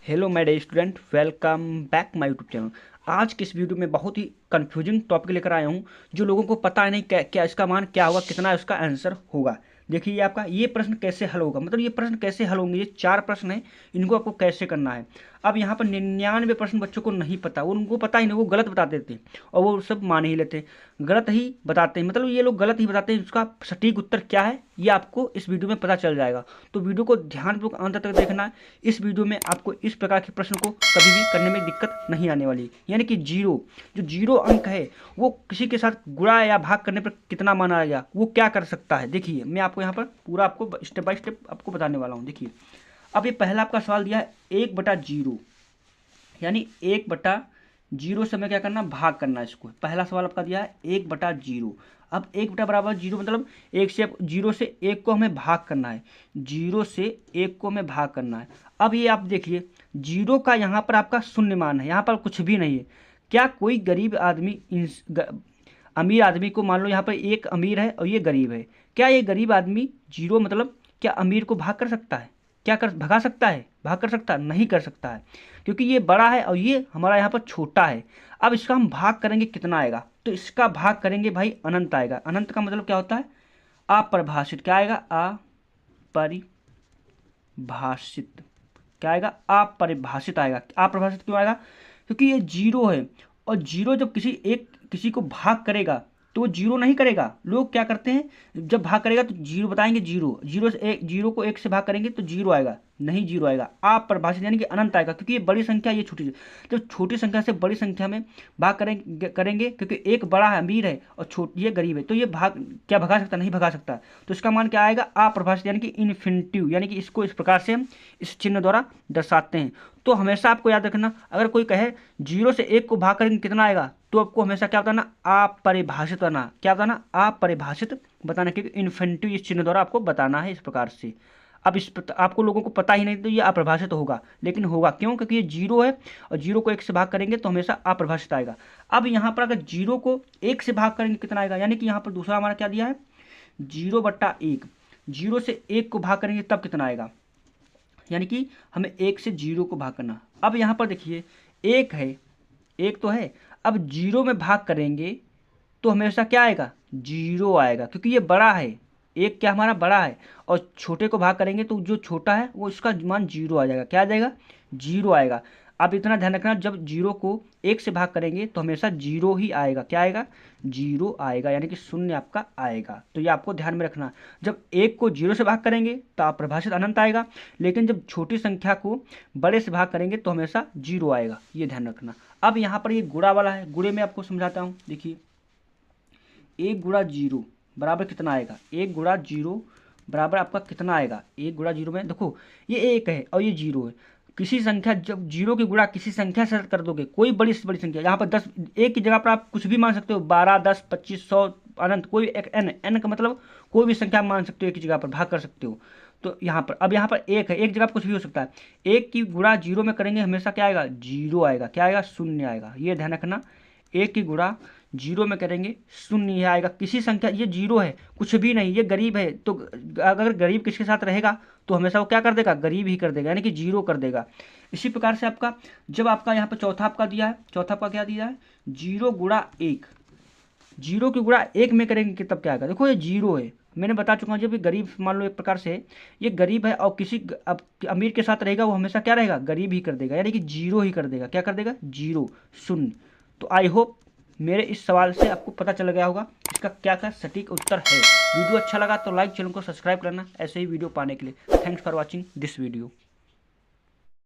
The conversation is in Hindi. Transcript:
Hello my dear student, welcome back my YouTube channel. आज की इस वीडियो में बहुत ही कंफ्यूजिंग टॉपिक लेकर आया हूँ जो लोगों को पता है नहीं क्या इसका मान क्या होगा, कितना इसका आंसर होगा। देखिए ये आपका ये प्रश्न कैसे हल होगा, मतलब ये प्रश्न कैसे हल होंगे। ये 4 प्रश्न हैं, इनको आपको कैसे करना है। अब यहाँ पर 99% बच्चों को नहीं पता, उनको पता ही नहीं, वो गलत बता देते हैं और वो सब मान ही लेते हैं, गलत ही बताते हैं। मतलब ये लोग गलत ही बताते हैं, उसका सटीक उत्तर क्या है ये आपको इस वीडियो में पता चल जाएगा। तो वीडियो को ध्यानपूर्वक अंत तक देखना है। इस वीडियो में आपको इस प्रकार के प्रश्न को कभी भी करने में दिक्कत नहीं आने वाली, यानी कि जीरो अंक है वो किसी के साथ गुणा या भाग करने पर कितना मान आएगा, वो क्या कर सकता है। देखिए मैं आपको यहाँ पर पूरा आपको स्टेप बाय स्टेप आपको बताने वाला हूँ। देखिए अब ये पहला आपका सवाल दिया है 1/0, यानी 1/0 से हमें क्या करना, भाग करना है इसको। पहला सवाल आपका दिया है 1/0। अब 1/0 मतलब 0 से 1 को हमें भाग करना है, 0 से 1 को हमें भाग करना है। अब ये आप देखिए 0 का यहाँ पर आपका शून्य मान है, यहाँ पर कुछ भी नहीं है। क्या कोई गरीब आदमी अमीर आदमी को, मान लो यहाँ पर एक अमीर है और ये गरीब है, क्या ये गरीब आदमी 0 मतलब क्या अमीर को भाग कर सकता है? क्या कर भगा सकता है? भाग कर सकता है? नहीं कर सकता है, क्योंकि ये बड़ा है और ये हमारा यहाँ पर छोटा है। अब इसका हम भाग करेंगे, कितना आएगा? तो इसका भाग करेंगे भाई अनंत आएगा। अनंत का मतलब क्या होता है? अपरिभाषित। क्या आएगा? अपरिभाषित। क्या आएगा? अपरिभाषित आएगा। अपरिभाषित क्यों आएगा? क्योंकि ये 0 है और 0 जब किसी को भाग करेगा तो 0 नहीं करेगा। लोग क्या करते हैं, जब भाग करेगा तो 0 बताएंगे, 0 को 1 से भाग करेंगे तो 0 आएगा, नहीं 0 आएगा। अपरिभाषित यानी कि अनंत आएगा, क्योंकि ये बड़ी संख्या, ये छोटी। जब छोटी संख्या से बड़ी संख्या में भाग करेंगे क्योंकि एक बड़ा है, अमीर है, और ये गरीब है, तो ये भाग क्या भगा सकता? नहीं भगा सकता। तो इसका मान क्या आएगा? अप्रभाषित यानी कि इन्फिनिटिव, यानी कि इसको इस प्रकार से हम इस चिन्ह द्वारा दर्शाते हैं। तो हमेशा आपको याद रखना, अगर कोई कहे 0 से 1 को भाग करेंगे कितना आएगा, तो आपको हमेशा क्या बताना? अपरिभाषित बताना। क्या बताना? अपरिभाषित बताना, क्योंकि इन्फिनिटिव इस चिन्ह द्वारा आपको बताना है इस प्रकार से। अब आपको लोगों को पता ही नहीं तो ये अप्रभाषित होगा, लेकिन होगा क्यों? क्योंकि ये 0 है और 0 को 1 से भाग करेंगे तो हमेशा अप्रभाषित आएगा। अब यहाँ पर अगर 0 को 1 से भाग करेंगे कितना आएगा, यानी कि यहाँ पर दूसरा हमारा क्या दिया है? 0/1। 0 से 1 को भाग करेंगे तब कितना आएगा, यानी कि हमें 1 से 0 को भाग करना। अब यहाँ पर देखिए 1 है, 1 तो है। अब 0 में भाग करेंगे तो हमेशा क्या आएगा? 0 आएगा, क्योंकि ये बड़ा है। 1 क्या हमारा बड़ा है, और छोटे को भाग करेंगे तो जो छोटा है वो इसका मान 0 आ जाएगा। क्या आ जाएगा? 0 आएगा। अब इतना ध्यान रखना, जब 0 को 1 से भाग करेंगे तो हमेशा 0 ही आएगा। क्या आएगा? 0 आएगा, यानी कि शून्य आपका आएगा। तो ये आपको ध्यान में रखना। जब 1 को 0 से भाग करेंगे तो अप्रभाषित अनंत आएगा, लेकिन जब छोटी संख्या को बड़े से भाग करेंगे तो हमेशा 0 आएगा, ये ध्यान रखना। अब यहाँ पर ये गुणा वाला है, गुणे में आपको समझाता हूँ। देखिए 1/0 बराबर कितना आएगा? 1/0 बराबर आपका कितना आएगा? 1/0 में देखो ये 1 है और ये 0 है। किसी संख्या, जब 0 की गुणा किसी संख्या से कर दोगे, कोई बड़ी से बड़ी संख्या, यहाँ पर 10, 1 की जगह पर आप कुछ भी मान सकते हो, 12, 10, 25, 100, अनंत, कोई एक n का मतलब कोई भी संख्या मान सकते हो, एक की जगह पर भाग कर सकते हो। तो यहाँ पर अब यहाँ पर 1 है, एक जगह पर कुछ भी हो सकता है। 1 की गुणा 0 में करेंगे हमेशा क्या आएगा? 0 आएगा। क्या आएगा? शून्य आएगा, ये ध्यान रखना। 1 की गुणा 0 में करेंगे शून्य ही आएगा। किसी संख्या, ये 0 है, कुछ भी नहीं, ये गरीब है, तो अगर गरीब किसके साथ रहेगा तो हमेशा वो क्या कर देगा? गरीब ही कर देगा, यानी कि 0 कर देगा। इसी प्रकार से आपका, जब आपका यहाँ पर चौथा आपका दिया है, चौथा आपका क्या दिया है? 0/1। 0 की गुणा 1 में करेंगे तब क्या आएगा? देखो ये 0 है, मैंने बता चुका हूँ। जब ये गरीब, मान लो एक प्रकार से ये गरीब है और किसी अब अमीर के साथ रहेगा, वो हमेशा क्या रहेगा? गरीब ही कर देगा, यानी कि 0 ही कर देगा। क्या कर देगा? 0, शून्य। तो आई होप मेरे इस सवाल से आपको पता चल गया होगा इसका क्या क्या सटीक उत्तर है। वीडियो अच्छा लगा तो लाइक, चैनल को सब्सक्राइब करना ऐसे ही वीडियो पाने के लिए। Thanks for watching this video.